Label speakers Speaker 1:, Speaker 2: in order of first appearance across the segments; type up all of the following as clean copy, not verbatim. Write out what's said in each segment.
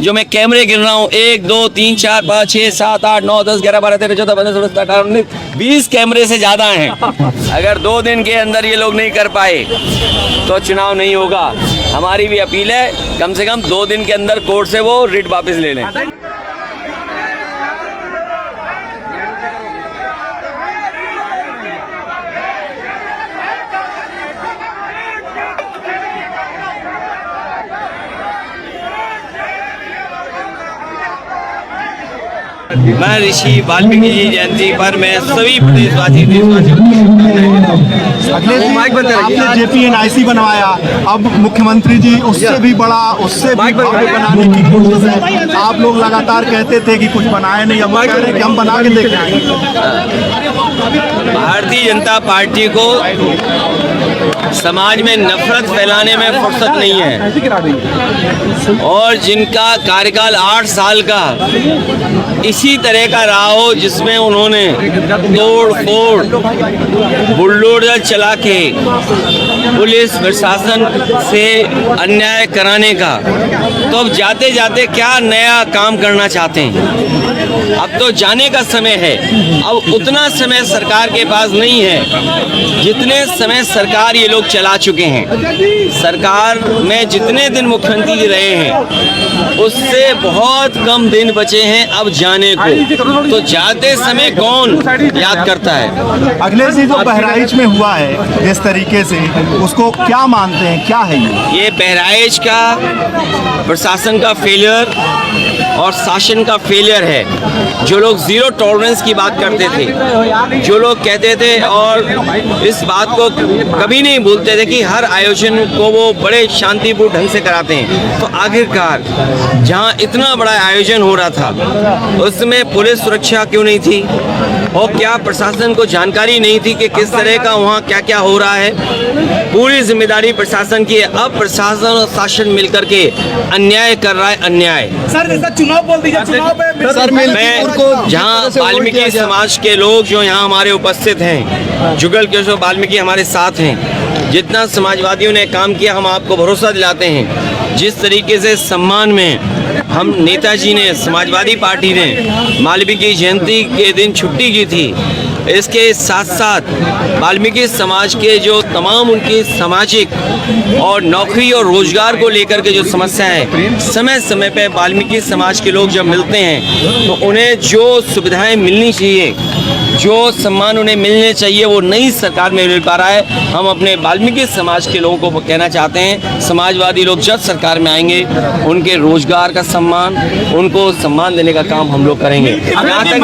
Speaker 1: जो मैं कैमरे गिन रहा हूँ 1 2 3 4 5 6 7 8 9 10 11 12 13 14 15 16 17 18 19 20 कैमरे से ज़्यादा हैं। अगर 2 दिन के अंदर ये लोग नहीं कर पाए तो चुनाव नहीं होगा। हमारी भी अपील है कम से कम 2 दिन के अंदर कोर्ट से वो रिट वापस ले लें। मैं ऋषि वाल्मीकि जी जयंती पर मैं सभी देशवासियों
Speaker 2: आपने JPNIC बनवाया, अब मुख्यमंत्री जी उससे भी बड़ा, उससे भी भव्य बनाने की कोशिश है। आप लोग लगातार कहते थे कि कुछ बनाए नहीं, अब कह रहे हैं कि हम बना के देख आएंगे।
Speaker 1: भारतीय जनता पार्टी को समाज में नफरत फैलाने में फुर्सत नहीं है और जिनका कार्यकाल 8 साल का इसी तरह का रहा हो जिसमें उन्होंने तोड़ फोड़ बुलडोजर चला के पुलिस प्रशासन से अन्याय कराने का, तो अब जाते जाते क्या नया काम करना चाहते हैं? अब तो जाने का समय है। अब उतना समय सरकार के पास नहीं है जितने समय सरकार ये लोग चला चुके हैं। सरकार में जितने दिन मुख्यमंत्री जी रहे हैं उससे बहुत कम दिन बचे हैं अब जाने को, तो जाते समय कौन याद करता है?
Speaker 2: अगले से जो बहराइच में हुआ है जिस तरीके से, उसको क्या मानते हैं, क्या है ये?
Speaker 1: बहराइच का प्रशासन का फेलियर और शासन का फेलियर है। जो लोग जीरो टॉलरेंस की बात करते थे, जो लोग कहते थे और इस बात को कभी नहीं भूलते थे कि हर आयोजन को वो बड़े शांतिपूर्ण ढंग से कराते हैं, तो आखिरकार जहां इतना बड़ा आयोजन हो रहा था उसमें पुलिस सुरक्षा क्यों नहीं थी और क्या प्रशासन को जानकारी नहीं थी कि किस तरह का वहाँ क्या क्या हो रहा है? पूरी जिम्मेदारी प्रशासन की है। अब प्रशासन और शासन मिलकर के अन्याय कर रहा है, अन्याय।
Speaker 3: सर चुनाव बोल दीजिए, चुनाव पे
Speaker 2: सर
Speaker 1: मैं जहाँ वाल्मीकि समाज के लोग जो यहाँ हमारे उपस्थित हैं, जुगल किशोर वाल्मीकि हमारे साथ हैं, जितना समाजवादियों ने काम किया हम आपको भरोसा दिलाते हैं। जिस तरीके से सम्मान में हम नेताजी ने, समाजवादी पार्टी ने वाल्मीकि जयंती के दिन छुट्टी की थी, इसके साथ साथ वाल्मीकि समाज के जो तमाम उनकी सामाजिक और नौकरी और रोजगार को लेकर के जो समस्या है, समय समय पे वाल्मीकि समाज के लोग जब मिलते हैं तो उन्हें जो सुविधाएं मिलनी चाहिए, जो सम्मान उन्हें मिलने चाहिए, वो नई सरकार में मिल पा रहा है। हम अपने वाल्मीकि समाज के लोगों को कहना चाहते हैं, समाजवादी लोग जब सरकार में आएंगे उनके रोजगार का सम्मान, उनको सम्मान देने का काम हम लोग करेंगे। जहाँ तक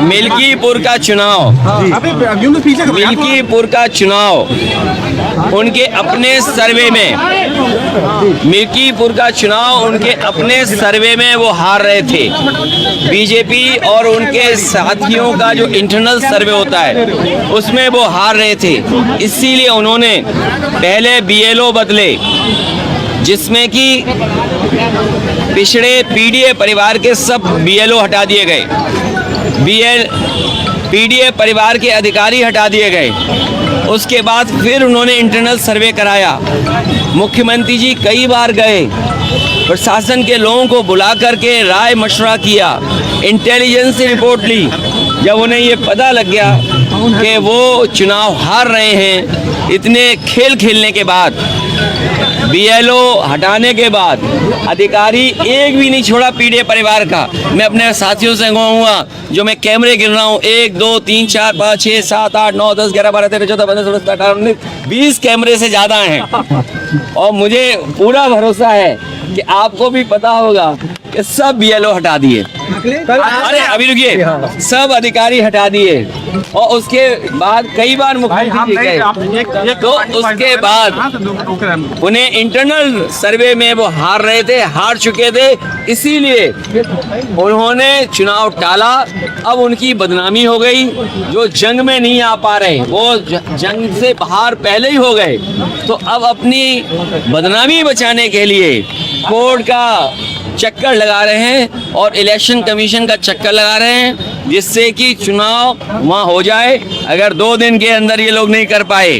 Speaker 1: मिल्कीपुर का चुनाव, मिल्कीपुर का चुनाव उनके अपने सर्वे में, मिल्कीपुर का चुनाव उनके अपने सर्वे में वो हार रहे थे। बीजेपी और उनके साथियों का जो इंटरनल सर्वे होता है उसमें वो हार रहे थे, इसीलिए उन्होंने पहले BLO बदले, जिसमें कि पिछड़े PDA परिवार के सब BLO हटा दिए गए, PDA परिवार के अधिकारी हटा दिए गए। उसके बाद फिर उन्होंने इंटरनल सर्वे कराया। मुख्यमंत्री जी कई बार गए, प्रशासन के लोगों को बुला करके राय मशवरा किया, इंटेलिजेंस से रिपोर्ट ली। जब उन्हें ये पता लग गया कि वो चुनाव हार रहे हैं, इतने खेल खेलने के बाद, BLO हटाने के बाद अधिकारी एक भी नहीं छोड़ा PDA परिवार का। मैं अपने साथियों से कहूँगा, जो मैं कैमरे गिन रहा हूँ 1 2 3 4 5 6 7 8 9 10 11 12 13 14 15 16 17 18 19 20 कैमरे से ज़्यादा हैं और मुझे पूरा भरोसा है कि आपको भी पता होगा कि सब BLO हटा दिए। अरे अभी रुकिए, सब अधिकारी हटा दिए और उसके बाद कई बार मुख्यमंत्री गए, तो उसके बाद उन्हें इंटरनल सर्वे में वो हार रहे थे, हार चुके थे, इसीलिए उन्होंने चुनाव टाला। अब उनकी बदनामी हो गई, जो जंग में नहीं आ पा रहे वो जंग से बाहर पहले ही हो गए, तो अब अपनी बदनामी बचाने के लिए कोर्ट का चक्कर लगा रहे हैं और इलेक्शन कमीशन का चक्कर लगा रहे हैं, जिससे कि चुनाव वहाँ हो जाए। अगर 2 दिन के अंदर ये लोग नहीं कर पाए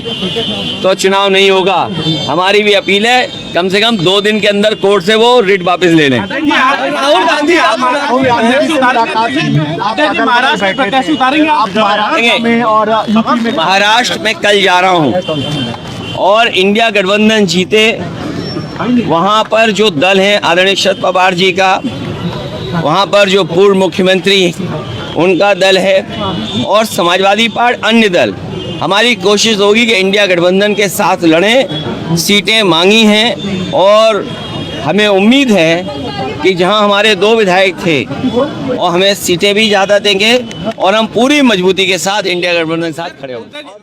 Speaker 1: तो चुनाव नहीं होगा। हमारी भी अपील है, कम से कम 2 दिन के अंदर कोर्ट से वो रिट वापस ले लें।
Speaker 3: राहुल गांधी आप महाराष्ट्र कैसे उतारेंगे आप?
Speaker 1: महाराष्ट्र में कल जा रहा हूँ और इंडिया गठबंधन जीते, वहाँ पर जो दल है आदरणीय शरद पवार जी का, वहाँ पर जो पूर्व मुख्यमंत्री उनका दल है और समाजवादी पार्टी अन्य दल, हमारी कोशिश होगी कि इंडिया गठबंधन के साथ लड़ें। सीटें मांगी हैं और हमें उम्मीद है कि जहां हमारे 2 विधायक थे और हमें सीटें भी ज़्यादा देंगे और हम पूरी मजबूती के साथ इंडिया गठबंधन के साथ खड़े होंगे।